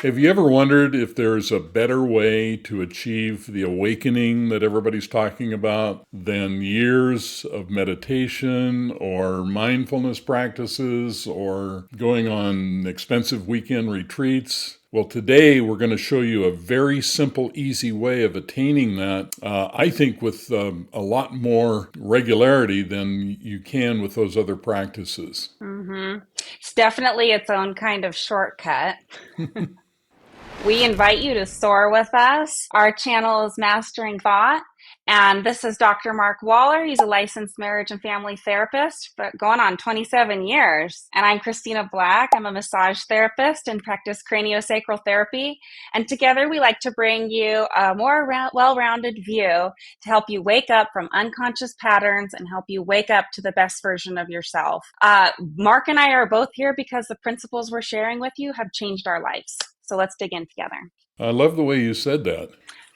Have you ever wondered if there's a better way to achieve the awakening that everybody's talking about than years of meditation or mindfulness practices or going on expensive weekend retreats? Well, today we're going to show you a very simple, easy way of attaining that, I think, with a lot more regularity than you can with those other practices. hmm It's definitely its own kind of shortcut. We invite you to soar with us. Our channel is Mastering Thought, and this is Dr. Mark Waller. He's a licensed marriage and family therapist, but going on 27 years. And I'm Kristina Black. I'm a massage therapist and practice craniosacral therapy. And together we like to bring you a more well-rounded view to help you wake up from unconscious patterns and help you wake up to the best version of yourself. Mark and I are both here because the principles we're sharing with you have changed our lives. So let's dig in together. I love the way you said that.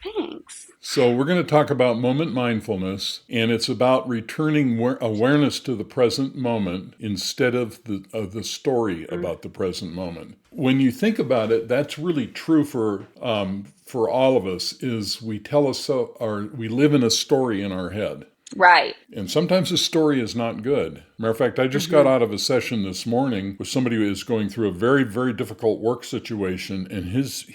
Thanks. So, we're going to talk about moment mindfulness, and it's about returning awareness to the present moment instead of the story about the present moment. When you think about it, that's really true for all of us. Is we tell us so, or we live in a story in our head. Right. And sometimes the story is not good. Matter of fact, I just got hmm out of a session this morning with somebody who is going through a very, very difficult work situation, and his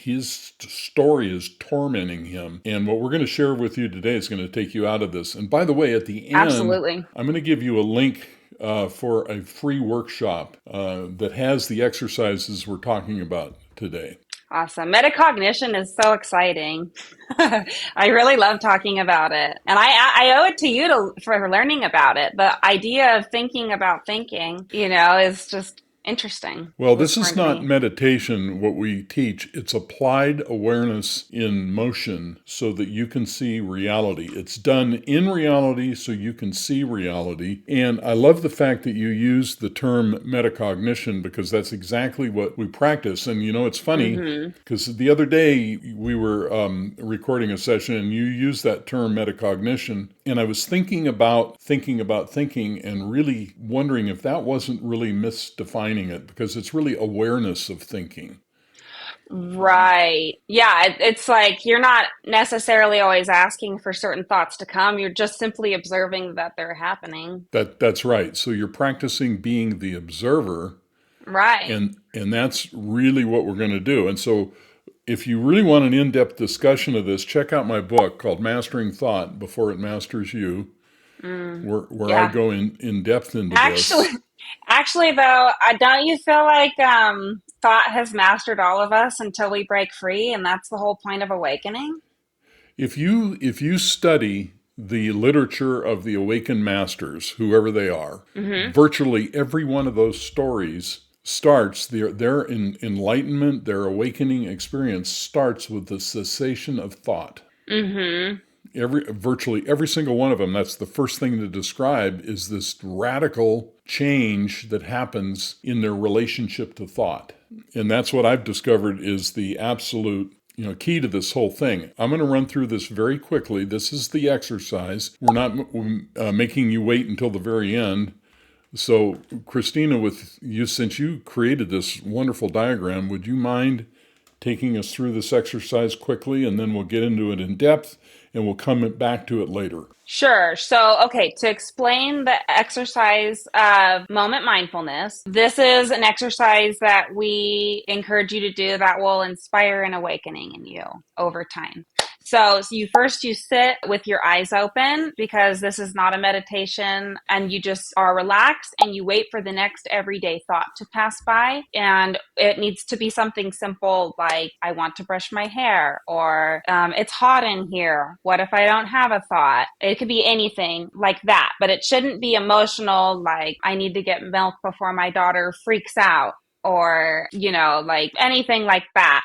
story is tormenting him. And what we're going to share with you today is going to take you out of this. And by the way, at the end, Absolutely. I'm going to give you a link for a free workshop that has the exercises we're talking about today. Awesome. Metacognition is so exciting. I really love talking about it. And I owe it to you for learning about it. The idea of thinking about thinking, is just interesting, Well, at least this for is not me. meditation, what we teach. It's applied awareness in motion so that you can see reality. It's done in reality so you can see reality. And I love the fact that you use the term metacognition because that's exactly what we practice. And it's funny hmm because the other day we were recording a session and you used that term metacognition. And I was thinking about thinking and really wondering if that wasn't really misdefining it because it's really awareness of thinking. Right. Yeah. It's like you're not necessarily always asking for certain thoughts to come. You're just simply observing that they're happening. That's right. So you're practicing being the observer, Right. and that's really what we're going to do. And so if you really want an in-depth discussion of this, check out my book called Mastering Thought Before It Masters You, Mm, where I yeah. go in depth into Actually, this. actually, though, don't you feel like thought has mastered all of us until we break free, and that's the whole point of awakening? If you study the literature of the awakened masters, whoever they are, hmm virtually every one of those stories starts their enlightenment, their awakening experience starts with the cessation of thought. hmm Virtually every single one of them, that's the first thing to describe is this radical change that happens in their relationship to thought. And that's what I've discovered is the absolute key to this whole thing. I'm going to run through this very quickly. This is the exercise. We're not making you wait until the very end. So, Christina, with you, since you created this wonderful diagram, would you mind taking us through this exercise quickly, and then we'll get into it in depth, and we'll come back to it later. Sure. So, okay, to explain the exercise of moment mindfulness, this is an exercise that we encourage you to do that will inspire an awakening in you over time. So you sit with your eyes open because this is not a meditation and you just are relaxed and you wait for the next everyday thought to pass by. And it needs to be something simple like, I want to brush my hair, or it's hot in here. What if I don't have a thought? It could be anything like that, but it shouldn't be emotional, like, I need to get milk before my daughter freaks out, or, like anything like that.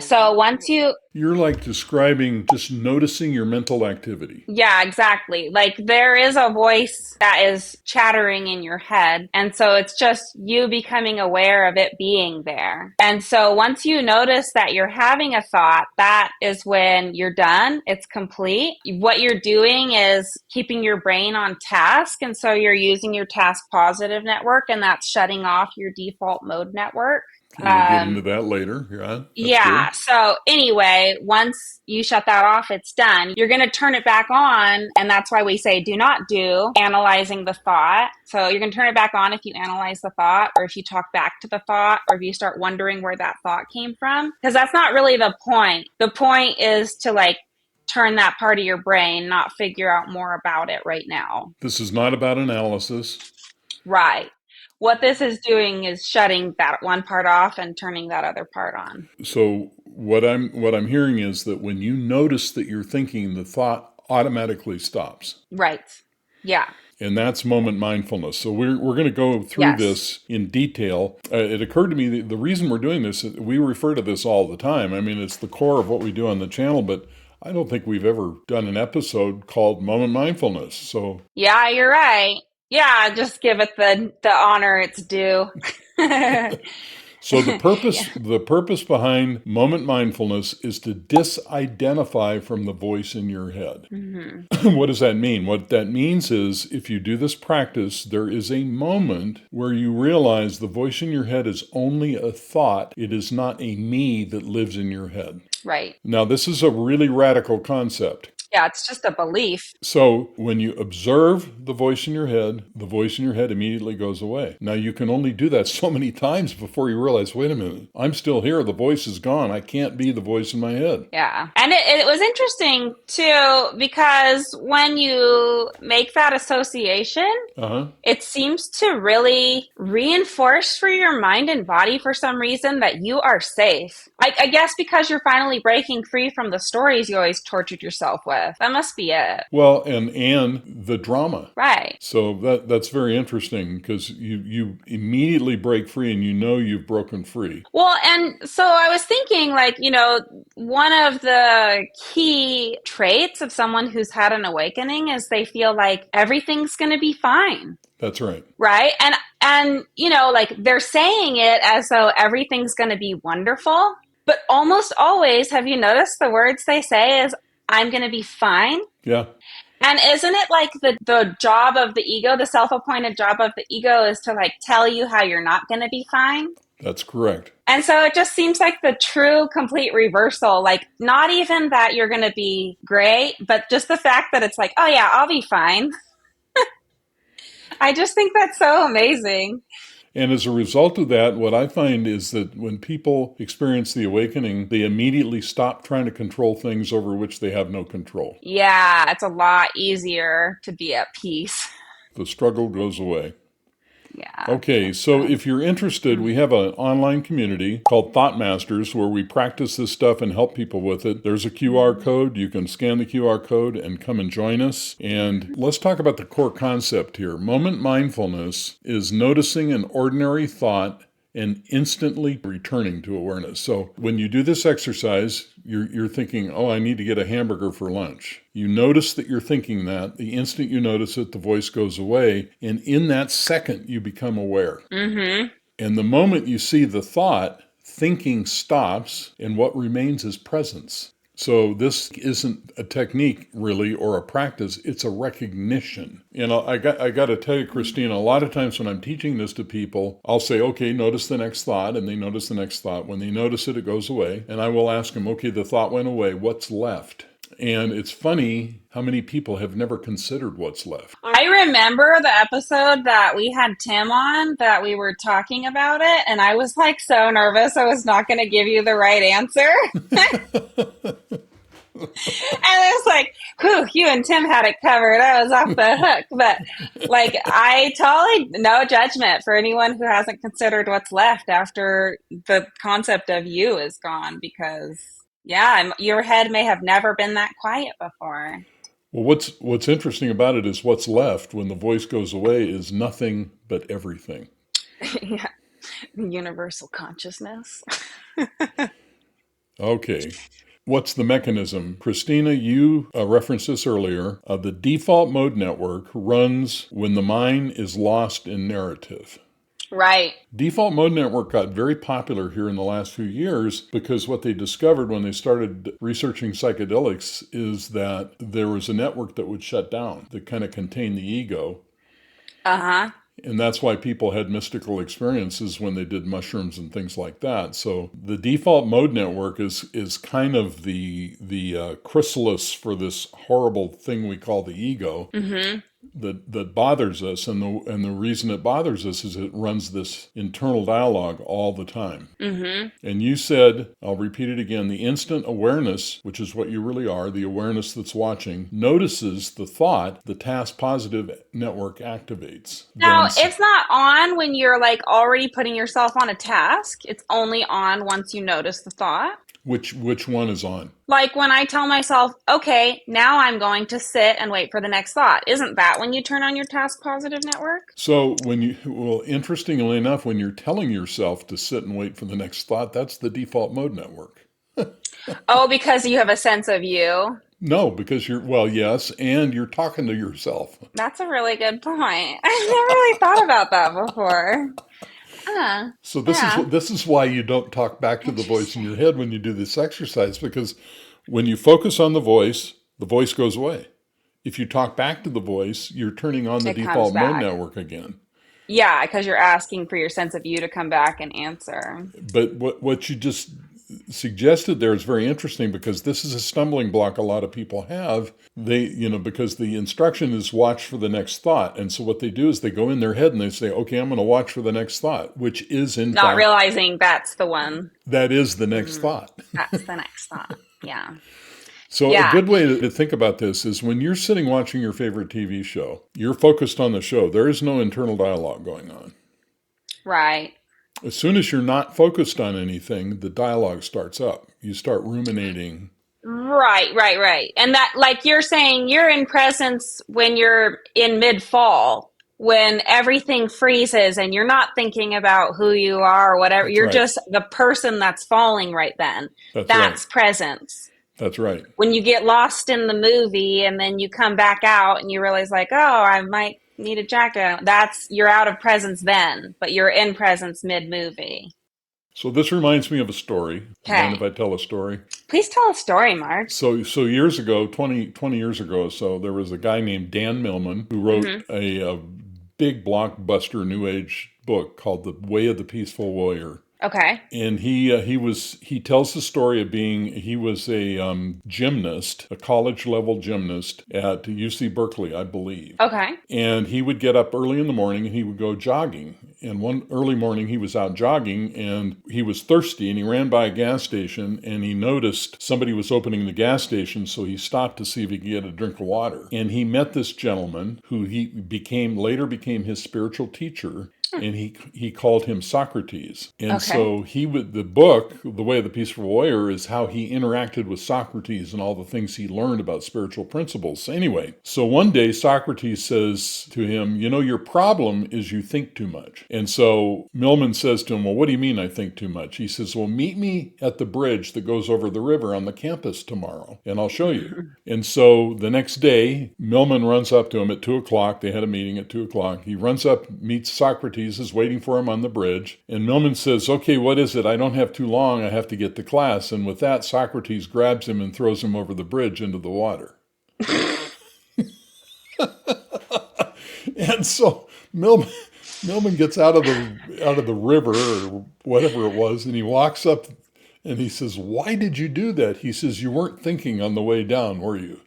So once you You're like describing just noticing your mental activity. Yeah, exactly. Like there is a voice that is chattering in your head. And so it's just you becoming aware of it being there. And so once you notice that you're having a thought, that is when you're done. It's complete. What you're doing is keeping your brain on task. And so you're using your task positive network, and that's shutting off your default mode network. Okay, we'll get into that later. Yeah, that's Yeah. good. So anyway, once you shut that off, it's done. You're going to turn it back on. And that's why we say do not do analyzing the thought. So you're going to turn it back on if you analyze the thought, or if you talk back to the thought, or if you start wondering where that thought came from. Because that's not really the point. The point is to like turn that part of your brain, not figure out more about it right now. This is not about analysis. Right. What this is doing is shutting that one part off and turning that other part on. So what I'm hearing is that when you notice that you're thinking, the thought automatically stops. Right. Yeah. And that's moment mindfulness. So we're going to go through Yes. this in detail. It occurred to me that the reason we're doing this, we refer to this all the time. I mean, it's the core of what we do on the channel, but I don't think we've ever done an episode called Moment Mindfulness. So Yeah, you're right. Yeah, just give it the honor it's due. So the Yeah. purpose behind moment mindfulness is to disidentify from the voice in your head. Hmm. What does that mean? What that means is if you do this practice, there is a moment where you realize the voice in your head is only a thought. It is not a me that lives in your head. Right. Now, this is a really radical concept. Yeah, it's just a belief. So when you observe the voice in your head, the voice in your head immediately goes away. Now you can only do that so many times before you realize, wait a minute, I'm still here. The voice is gone. I can't be the voice in my head. Yeah. And it was interesting too, because when you make that association, Uh-huh. it seems to really reinforce for your mind and body for some reason that you are safe. I guess because you're finally breaking free from the stories you always tortured yourself with. That must be it. Well, and the drama. Right. So that's very interesting because you immediately break free and you know you've broken free. Well, and so I was thinking, like, one of the key traits of someone who's had an awakening is they feel like everything's going to be fine. That's right. Right. And, like they're saying it as though everything's going to be wonderful. But almost always, have you noticed the words they say is, I'm going to be fine? Yeah. And isn't it like the job of the ego, the self-appointed job of the ego is to like tell you how you're not going to be fine? That's correct. And so it just seems like the true complete reversal, like not even that you're going to be great, but just the fact that it's like, oh yeah, I'll be fine. I just think that's so amazing. And as a result of that, what I find is that when people experience the awakening, they immediately stop trying to control things over which they have no control. Yeah, it's a lot easier to be at peace. The struggle goes away. Yeah. Okay, so if you're interested, we have an online community called Thought Masters where we practice this stuff and help people with it. There's a QR code. You can scan the QR code and come and join us. And let's talk about the core concept here. Moment mindfulness is noticing an ordinary thought and instantly returning to awareness. So when you do this exercise, you're thinking, oh, I need to get a hamburger for lunch. You notice that you're thinking that. The instant you notice it, the voice goes away. And in that second, you become aware. Mm-hmm. And the moment you see the thought, thinking stops, and what remains is presence. So this isn't a technique really or a practice, it's a recognition. And I got to tell you, Kristina, a lot of times when I'm teaching this to people, I'll say, okay, notice the next thought, and they notice the next thought. When they notice it, it goes away. And I will ask them, okay, the thought went away, what's left? And it's funny how many people have never considered what's left. I remember the episode that we had Tim on that we were talking about it, and I was like so nervous I was not going to give you the right answer. And it was like, whew, you and Tim had it covered. I was off the hook. But like, I totally, no judgment for anyone who hasn't considered what's left after the concept of you is gone, because yeah, your head may have never been that quiet before. Well, what's interesting about it is what's left when the voice goes away is nothing but everything. Yeah, universal consciousness. Okay. What's the mechanism? Kristina, you referenced this earlier. The default mode network runs when the mind is lost in narrative. Right. Default mode network got very popular here in the last few years because what they discovered when they started researching psychedelics is that there was a network that would shut down that kind of contained the ego. Uh-huh. And that's why people had mystical experiences when they did mushrooms and things like that. So the default mode network is kind of the chrysalis for this horrible thing we call the ego Mm-hmm. that bothers us. And the reason it bothers us is it runs this internal dialogue all the time. Mm-hmm. And you said, I'll repeat it again, the instant awareness, which is what you really are, the awareness that's watching, notices the thought the task positive network activates. Now, Then, it's not on when you're like already putting yourself on a task. It's only on once you notice the thought. which one is on? Like when I tell myself, okay, now I'm going to sit and wait for the next thought. Isn't that when you turn on your task positive network? So well, interestingly enough, when you're telling yourself to sit and wait for the next thought, that's the default mode network. Oh, because you have a sense of you. No, because well, yes, and you're talking to yourself. That's a really good point. I've never really thought about that before. So Yeah. this is why you don't talk back to the voice in your head when you do this exercise, because when you focus on the voice goes away. If you talk back to the voice, you're turning on the It comes default mode back. network again. Yeah, because you're asking for your sense of you to come back and answer. But what you just suggested there is very interesting, because this is a stumbling block a lot of people have. Because the instruction is watch for the next thought. And so what they do is they go in their head and they say, okay, I'm going to watch for the next thought, which is in Not fact, realizing that's the one. that is the next thought. That's the next thought. Yeah. So a Yeah. good way to think about this is when you're sitting watching your favorite TV show, you're focused on the show. There is no internal dialogue going on. Right. As soon as you're not focused on anything, the dialogue starts up. You start ruminating. Right. And that, like you're saying, you're in presence when you're in mid-fall, when everything freezes and you're not thinking about who you are or whatever. That's You're right. just the person that's falling right then. That's right. That's presence. That's right. When you get lost in the movie and then you come back out and you realize like, oh, I might need a jacket. You're out of presence then, but you're in presence mid-movie. So this reminds me of a story. Mind if Okay. I tell a story? Please tell a story, Mark. So years ago, 20 years ago or so, there was a guy named Dan Millman who wrote Mm-hmm. a big blockbuster New Age book called The Way of the Peaceful Warrior. Okay. And he tells the story of he was a gymnast, a college level gymnast at UC Berkeley, I believe. Okay. And he would get up early in the morning and he would go jogging. And one early morning he was out jogging and he was thirsty and he ran by a gas station and he noticed somebody was opening the gas station, so he stopped to see if he could get a drink of water. And he met this gentleman who later became his spiritual teacher. And he called him Socrates. And Okay. so the book, The Way of the Peaceful Warrior, is how he interacted with Socrates and all the things he learned about spiritual principles. Anyway, so one day Socrates says to him, your problem is you think too much. And so Millman says to him, well, what do you mean I think too much? He says, well, meet me at the bridge that goes over the river on the campus tomorrow, and I'll show you. And so the next day, Millman runs up to him at 2:00. They had a meeting at 2:00. He runs up, meets Socrates, is waiting for him on the bridge. And Millman says, okay, what is it? I don't have too long. I have to get to class. And with that, Socrates grabs him and throws him over the bridge into the water. And so Millman gets out of the river or whatever it was, and he walks up and he says, why did you do that? He says, you weren't thinking on the way down, were you?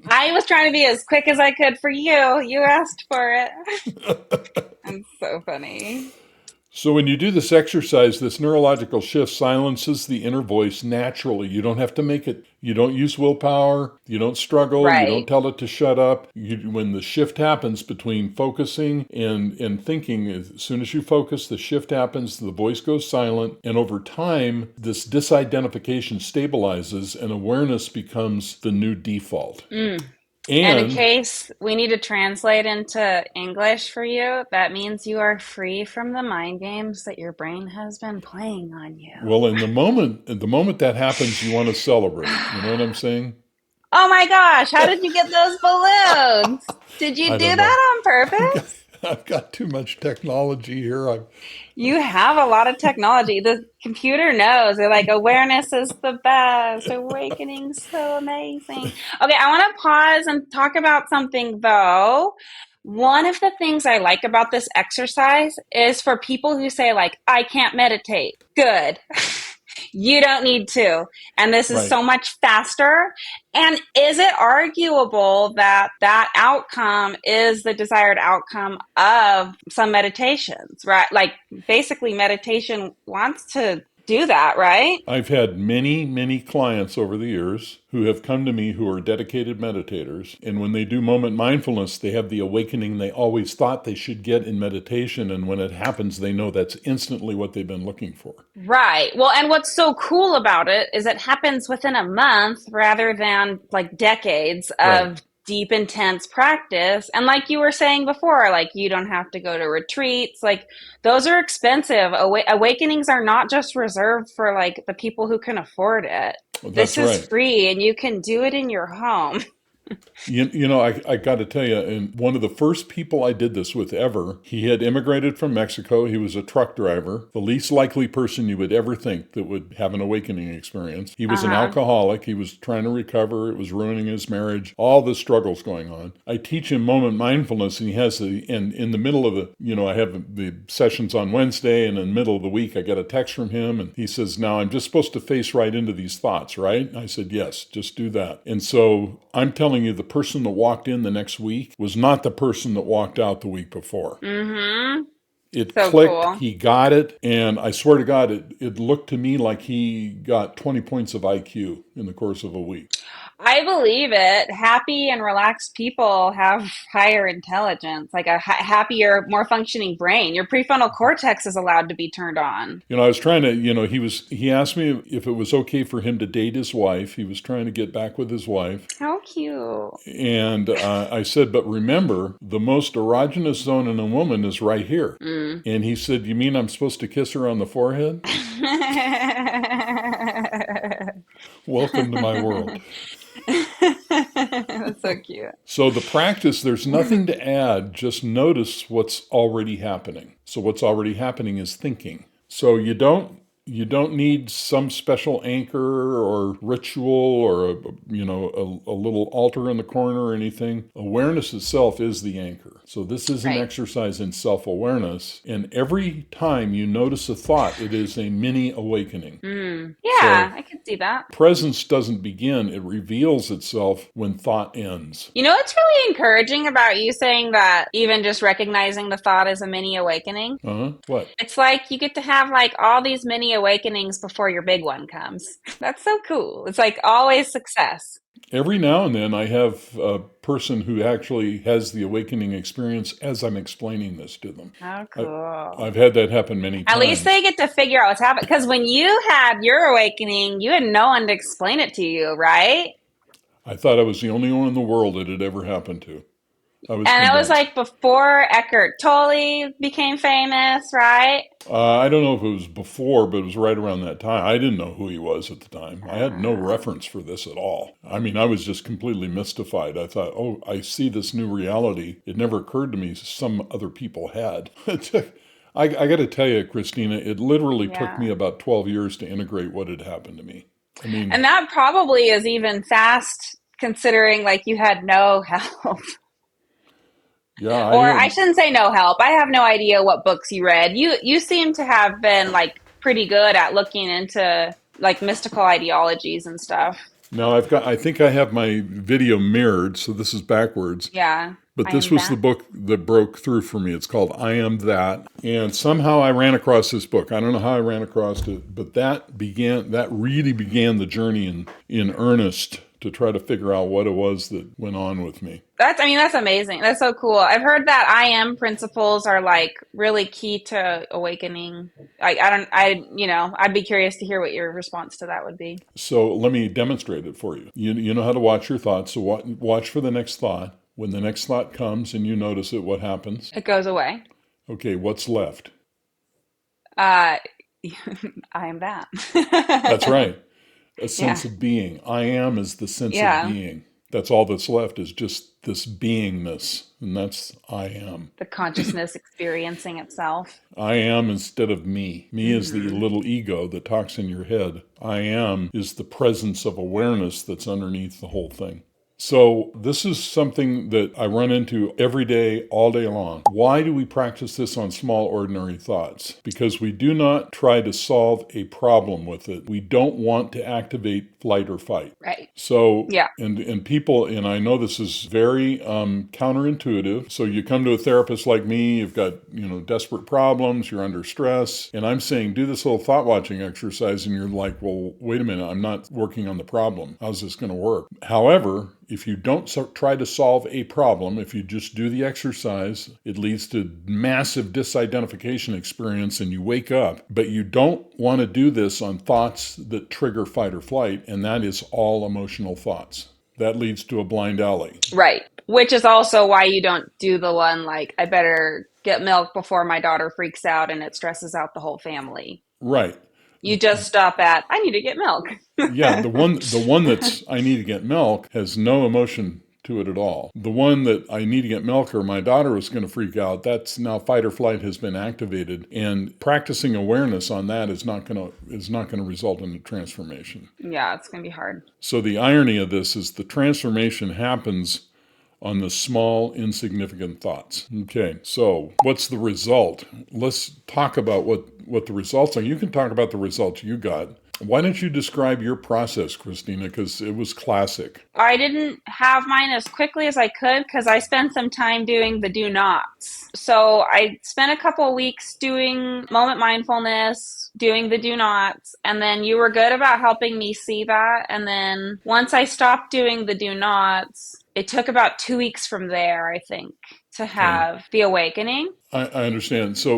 I was trying to be as quick as I could for you. You asked for it. That's so funny. So when you do this exercise, this neurological shift silences the inner voice naturally. You don't have to make it. You don't use willpower. You don't struggle. You don't Right. tell it to shut up. When the shift happens between focusing and thinking, as soon as you focus, the shift happens, the voice goes silent, and over time, this disidentification stabilizes and awareness becomes the new default. And in And case we need to translate into English for you, that means you are free from the mind games that your brain has been playing on you. well, in the moment that happens, you want to celebrate. You know what I'm saying? Oh my gosh, how did you get those balloons? Did you I do don't know. that on purpose? I've got too much technology here. You have a lot of technology. The computer knows. They're like, awareness is the best. Awakening's so amazing. Okay, I want to pause and talk about something though. One of the things I like about this exercise is for people who say, like, I can't meditate. Good. You don't need to. And this is Right. so much faster. And is it arguable that that outcome is the desired outcome of some meditations, right? Like basically meditation wants to do that, right? I've had many, many clients over the years who have come to me who are dedicated meditators. And when they do moment mindfulness, they have the awakening they always thought they should get in meditation. And when it happens, they know that's instantly what they've been looking for. Right. Well, and what's so cool about it is it happens within a month rather than like decades Right. of deep, intense practice. And like you were saying before, like you don't have to go to retreats. Like those are expensive. Awakenings are not just reserved for like the people who can afford it. Well, This that's is right. free and you can do it in your home. I got to tell you, and one of the first people I did this with ever, he had immigrated from Mexico. He was a truck driver, the least likely person you would ever think that would have an awakening experience. He was an Uh-huh. alcoholic. He was trying to recover. It was ruining his marriage, all the struggles going on. I teach him moment mindfulness, and he has and in the middle of I have the sessions on Wednesday, and in the middle of the week, I get a text from him, and he says, now I'm just supposed to face right into these thoughts, right? I said, yes, just do that. And so I'm telling you, the person that walked in the next week was not the person that walked out the week before. Mm-hmm. It So clicked, cool. he got it, and I swear to God, it looked to me like he got 20 points of IQ in the course of a week. I believe it. Happy and relaxed people have higher intelligence, like a happier, more functioning brain. Your prefrontal cortex is allowed to be turned on. I was trying to, he asked me if it was okay for him to date his wife. He was trying to get back with his wife. How cute. And I said, but remember, the most erogenous zone in a woman is right here. Mm. And he said, you mean I'm supposed to kiss her on the forehead? Welcome to my world. That's so cute. So the practice, there's nothing to add. Just notice what's already happening. So what's already happening is thinking. So you don't need some special anchor or ritual or a little altar in the corner or anything. Awareness itself is the anchor. So this is an Right. exercise in self-awareness. And every time you notice a thought, it is a mini awakening. Mm. So Yeah, I could see that. presence doesn't begin, it reveals itself when thought ends. You know what's really encouraging about you saying that even just recognizing the thought is a mini awakening? Uh-huh. What? It's like you get to have like all these mini awakenings before your big one comes. That's so cool. It's like always success. Every now and then I have a person who actually has the awakening experience as I'm explaining this to them. How I, cool. I've had that happen many At least times. they get to figure out what's happening. Because when you had your awakening, you had no one to explain it to you, right? I thought I was the only one in the world it had ever happened to. I was And it was convinced. like before Eckhart Tolle became famous, right? I don't know if it was before, but it was right around that time. I didn't know who he was at the time. I had no Uh, reference for this at all. I mean, I was just completely mystified. I thought, oh, I see this new reality. It never occurred to me some other people had. I got to tell you, Christina, it literally took me yeah. about 12 years to integrate what had happened to me. I And mean, that probably is even fast considering like you had no help. yeah, I Or I had. shouldn't say no help. I have no idea what books you read. You seem to have been like pretty good at looking into like mystical ideologies and stuff. Now I think I have my video mirrored, so this is backwards. Yeah, But I this am was the that. book that broke through for me. It's called I Am That. And somehow I ran across this book. I don't know how I ran across it, but that really began the journey in earnest to try to figure out what it was that went on with me. I mean, that's amazing. That's so cool. I've heard that I am principles are like really key to awakening. I'd be curious to hear what your response to that would be. So let me demonstrate it for you. You know how to watch your thoughts. So watch for the next thought. When the next thought comes and you notice it, what happens? It goes away. Okay, what's left? Uh, I am that. That's right. A Yeah. sense of being. I am is the sense of Yeah. being. That's all that's left is just this beingness. And that's I am. The consciousness experiencing itself. I am instead of me. Me is the Mm-hmm. little ego that talks in your head. I am is the presence of awareness that's underneath the whole thing. So this is something that I run into every day, all day long. Why do we practice this on small, ordinary thoughts? Because we do not try to solve a problem with it. We don't want to activate flight or fight. Right. So, Yeah. and people, and I know this is very counterintuitive. So you come to a therapist like me, you've got, desperate problems, you're under stress, and I'm saying, do this little thought watching exercise, and you're like, well, wait a minute, I'm not working on the problem. How's this going to work? However, if you don't try to solve a problem, if you just do the exercise, it leads to massive disidentification experience and you wake up. But you don't want to do this on thoughts that trigger fight or flight, and that is all emotional thoughts. That leads to a blind alley. Right. Which is also why you don't do the one like, I better get milk before my daughter freaks out and it stresses out the whole family. Right. You just stop at, I need to get milk. Yeah, the one that's I need to get milk has no emotion to it at all. The one that I need to get milk or my daughter is going to freak out, that's now fight or flight has been activated, and practicing awareness on that is not going to result in a transformation. Yeah, it's going to be hard. So the irony of this is the transformation happens on the small, insignificant thoughts. Okay, so what's the result? Let's talk about what the results are. You can talk about the results you got. Why don't you describe your process, Kristina, because it was classic. I didn't have mine as quickly as I could because I spent some time doing the do nots. So I spent a couple of weeks doing moment mindfulness, doing the do nots, and then you were good about helping me see that. And then once I stopped doing the do nots, it took about 2 weeks from there, I think, to have the awakening. I understand. So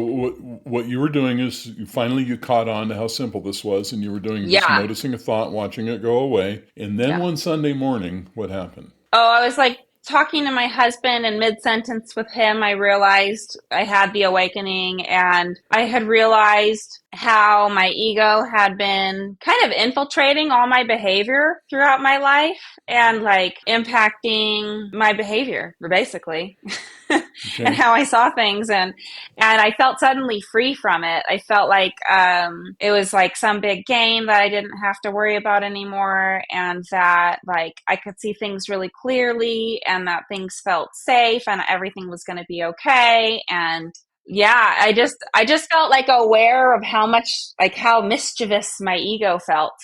what you were doing is you caught on to how simple this was, and you were doing just noticing a thought, watching it go away. And then one Sunday morning, what happened? Oh, I was like talking to my husband, and mid-sentence with him, I realized I had the awakening, and I had realized how my ego had been kind of infiltrating all my behavior throughout my life and like impacting my behavior, basically. Okay. And how I saw things, and I felt suddenly free from it. I felt like it was like some big game that I didn't have to worry about anymore, and that like I could see things really clearly, and that things felt safe, and everything was going to be okay. And yeah, I just felt like aware of how much, like how mischievous my ego felt.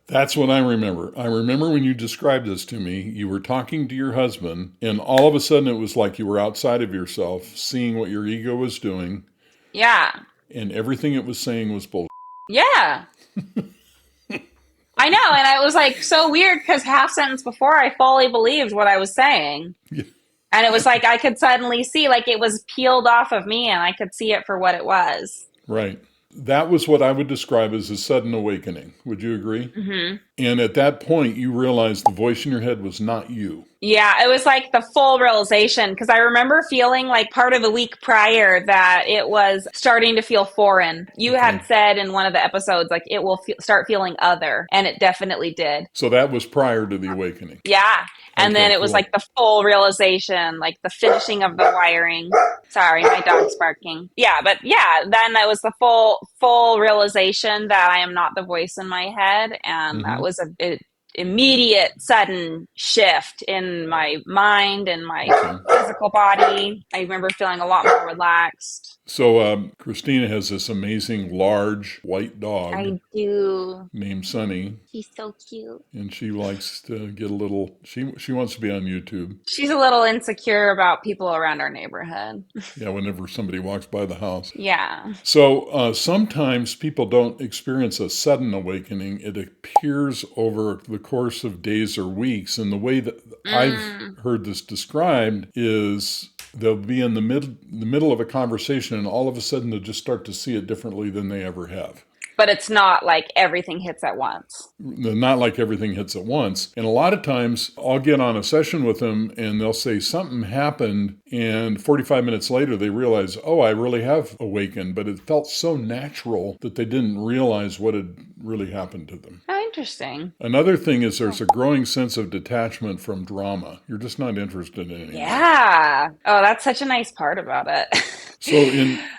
That's what I remember. I remember when you described this to me, you were talking to your husband, and all of a sudden it was like you were outside of yourself, seeing what your ego was doing. Yeah. And everything it was saying was bullshit. Yeah. I know, and it was like so weird because half sentence before I fully believed what I was saying. Yeah. And it was like I could suddenly see, like it was peeled off of me and I could see it for what it was. Right. That was what I would describe as a sudden awakening. Would you agree? Mm-hmm. And at that point, you realized the voice in your head was not you. Yeah, it was like the full realization, because I remember feeling like part of the week prior that it was starting to feel foreign. You had said in one of the episodes, like it will start feeling other, and it definitely did. So that was prior to the awakening. Yeah. And then it was like the full realization, like the finishing of the wiring. Sorry, my dog's barking. Yeah, but yeah, then that was the full realization that I am not the voice in my head. And that was a immediate, sudden shift in my mind and my physical body. I remember feeling a lot more relaxed. So Kristina has this amazing large white dog. I do. Named Sunny. She's so cute. And she likes to get a little, she wants to be on YouTube. She's a little insecure about people around our neighborhood. Yeah, whenever somebody walks by the house. Yeah. So sometimes people don't experience a sudden awakening. It appears over the course of days or weeks. And the way that I've heard this described is they'll be in the middle of a conversation and all of a sudden they'll just start to see it differently than they ever have. But it's not like everything hits at once. Not like everything hits at once. And a lot of times I'll get on a session with them and they'll say something happened, and 45 minutes later they realize, oh, I really have awakened, but it felt so natural that they didn't realize what had really happened to them. Oh, Interesting. Another thing is there's a growing sense of detachment from drama. You're just not interested in it anymore. Yeah. Oh, that's such a nice part about it. So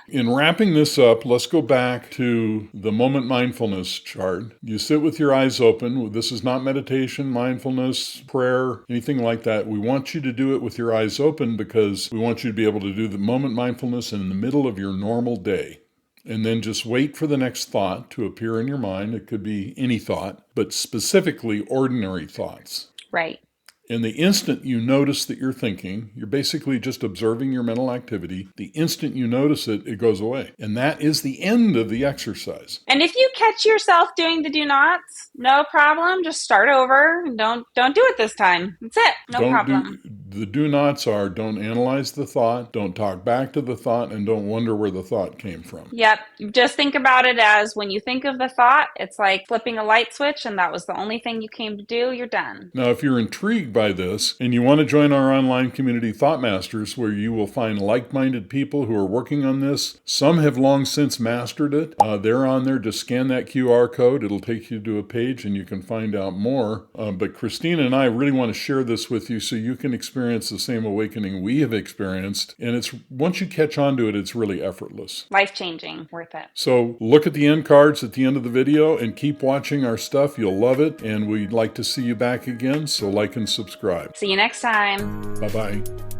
in wrapping this up, let's go back to the moment mindfulness chart. You sit with your eyes open. This is not meditation, mindfulness, prayer, anything like that. We want you to do it with your eyes open because we want you to be able to do the moment mindfulness in the middle of your normal day. And then just wait for the next thought to appear in your mind. It could be any thought, but specifically ordinary thoughts. Right. And the instant you notice that you're thinking, you're basically just observing your mental activity. The instant you notice it, it goes away. And that is the end of the exercise. And if you catch yourself doing the do nots, no problem. Just start over. Don't do it this time. That's it. No problem. The do nots are don't analyze the thought, don't talk back to the thought, and don't wonder where the thought came from. Yep. Just think about it as when you think of the thought, it's like flipping a light switch and that was the only thing you came to do. You're done. Now, if you're intrigued by this and you want to join our online community Thought Masters, where you will find like-minded people who are working on this, some have long since mastered it. They're on there. Just scan that QR code. It'll take you to a page and you can find out more. But Kristina and I really want to share this with you so you can experience the same awakening we have experienced. And it's once you catch on to it, it's really effortless. Life-changing. Worth it. So look at the end cards at the end of the video and keep watching our stuff. You'll love it. And we'd like to see you back again. So like and subscribe. See you next time. Bye-bye.